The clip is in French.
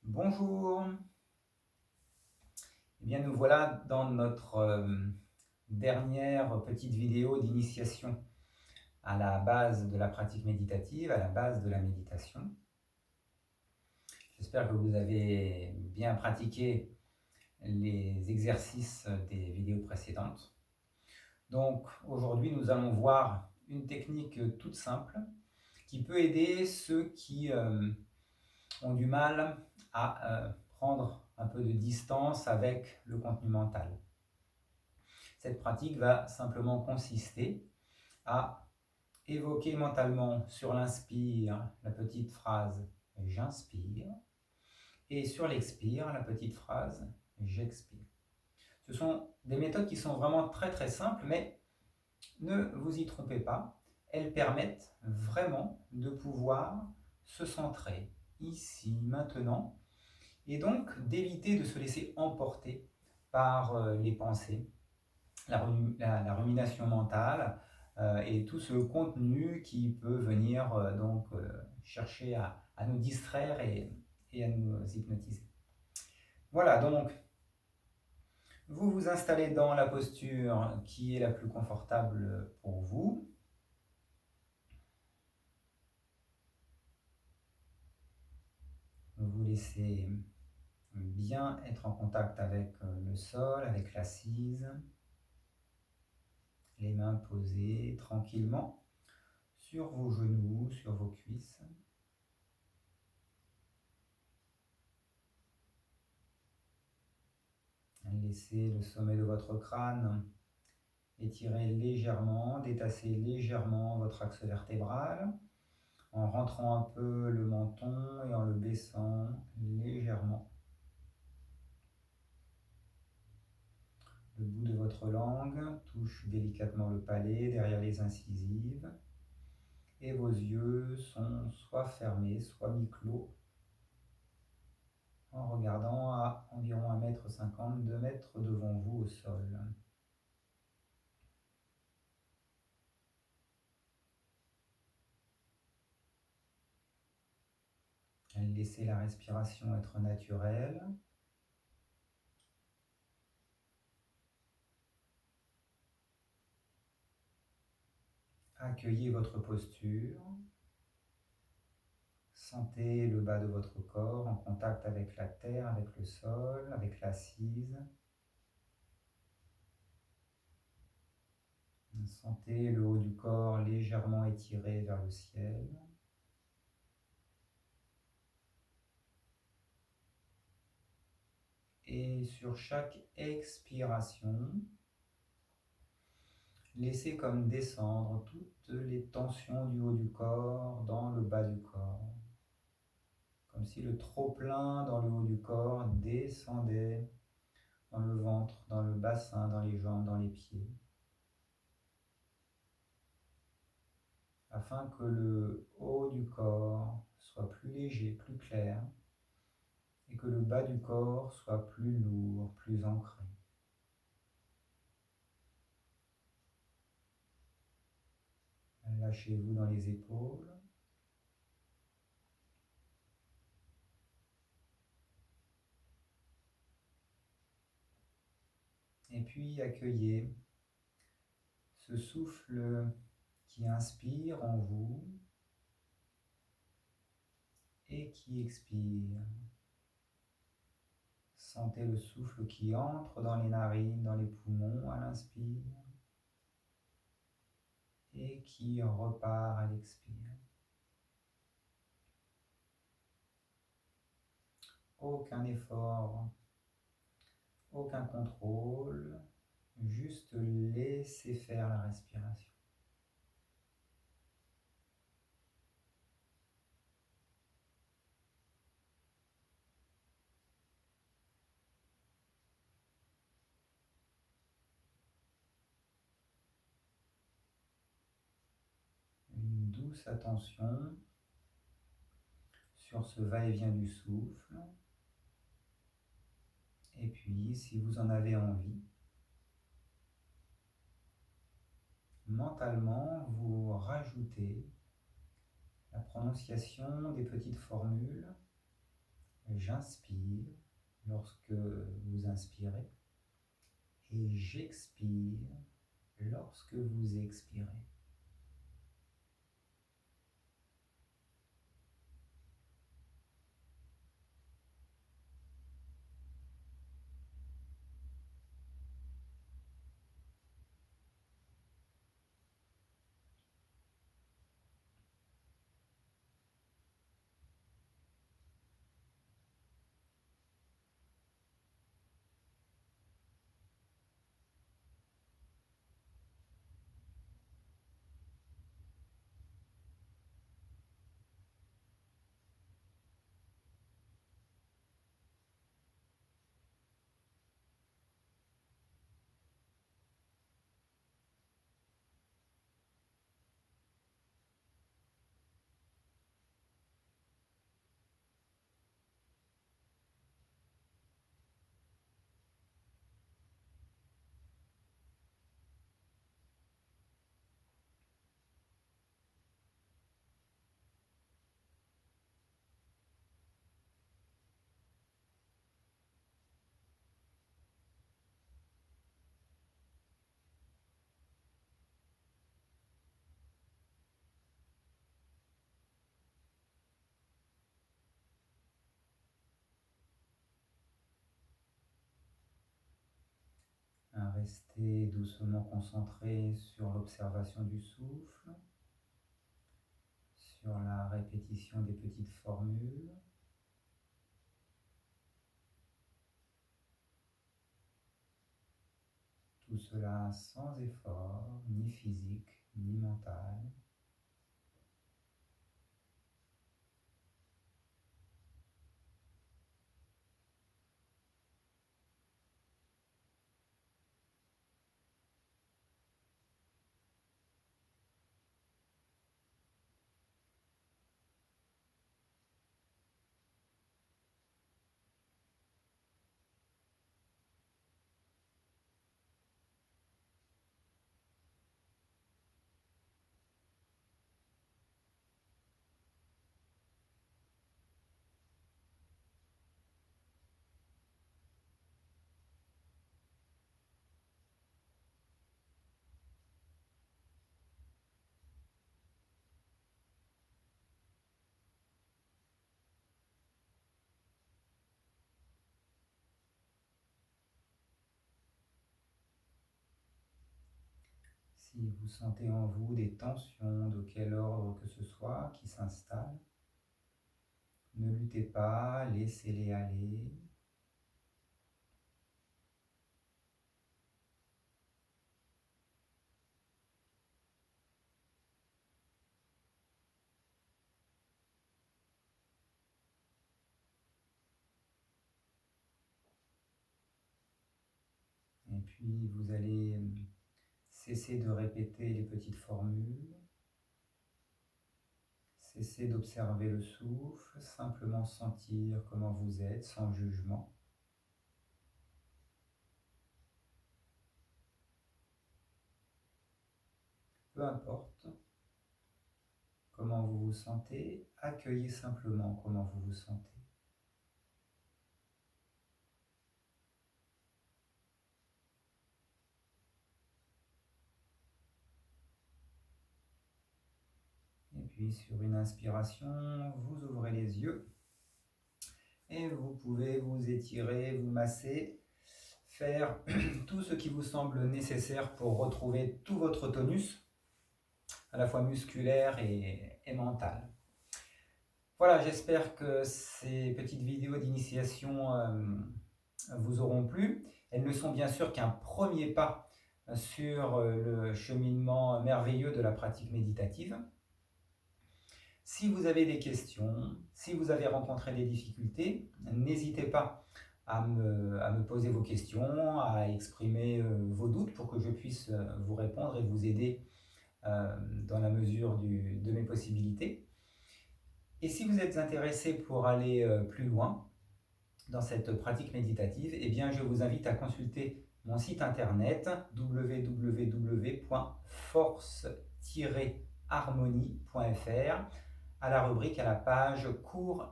Bonjour. Eh bien, nous voilà dans notre dernière petite vidéo d'initiation à la base de la pratique méditative, à la base de la méditation. J'espère que vous avez bien pratiqué les exercices des vidéos précédentes. Donc, aujourd'hui, nous allons voir une technique toute simple qui peut aider ceux qui ont du mal à prendre un peu de distance avec le contenu mental. Cette pratique va simplement consister à évoquer mentalement sur l'inspire la petite phrase « j'inspire » et sur l'expire la petite phrase « j'expire ». Ce sont des méthodes qui sont vraiment très très simples, mais ne vous y trompez pas, elles permettent vraiment de pouvoir se centrer ici, maintenant, et donc d'éviter de se laisser emporter par les pensées, la rumination mentale et tout ce contenu qui peut venir chercher à nous distraire et à nous hypnotiser. Voilà, donc vous vous installez dans la posture qui est la plus confortable pour vous. Vous laissez bien être en contact avec le sol, avec l'assise. Les mains posées tranquillement sur vos genoux, sur vos cuisses. Laissez le sommet de votre crâne étirer légèrement, détasser légèrement votre axe vertébral en rentrant un peu le menton et en le baissant légèrement. Le bout de votre langue touche délicatement le palais derrière les incisives et vos yeux sont soit fermés, soit mi-clos en regardant à environ 1,50 m, 2 mètres devant vous au sol. Laissez la respiration être naturelle. Accueillez votre posture. Sentez le bas de votre corps en contact avec la terre, avec le sol, avec l'assise. Sentez le haut du corps légèrement étiré vers le ciel. Et sur chaque expiration, laissez comme descendre toutes les tensions du haut du corps dans le bas du corps. Comme si le trop-plein dans le haut du corps descendait dans le ventre, dans le bassin, dans les jambes, dans les pieds. Afin que le haut du corps soit plus léger, plus clair, et que le bas du corps soit plus lourd, plus ancré. Lâchez-vous dans les épaules. Et puis accueillez ce souffle qui inspire en vous et qui expire. Sentez le souffle qui entre dans les narines, dans les poumons à l'inspire et qui repart à l'expire. Aucun effort, aucun contrôle, juste laisser faire la respiration. Une douce attention sur ce va-et-vient du souffle. Et puis, si vous en avez envie, mentalement, vous rajoutez la prononciation des petites formules j'inspire lorsque vous inspirez et j'expire lorsque vous expirez. Restez doucement concentré sur l'observation du souffle, sur la répétition des petites formules. Tout cela sans effort, ni physique, ni mental. Si vous sentez en vous des tensions de quel ordre que ce soit qui s'installent, ne luttez pas, laissez-les aller. Et puis vous allez cesser de répéter les petites formules, cesser d'observer le souffle, simplement sentir comment vous êtes sans jugement. Peu importe comment vous vous sentez, accueillez simplement comment vous vous sentez. Et puis sur une inspiration, vous ouvrez les yeux et vous pouvez vous étirer, vous masser, faire tout ce qui vous semble nécessaire pour retrouver tout votre tonus, à la fois musculaire et mental. Voilà, j'espère que ces petites vidéos d'initiation vous auront plu. Elles ne sont bien sûr qu'un premier pas sur le cheminement merveilleux de la pratique méditative. Si vous avez des questions, si vous avez rencontré des difficultés, n'hésitez pas à me poser vos questions, à exprimer vos doutes pour que je puisse vous répondre et vous aider dans la mesure de mes possibilités. Et si vous êtes intéressé pour aller plus loin dans cette pratique méditative, eh bien je vous invite à consulter mon site internet www.force-harmonie.fr à la rubrique, à la page cours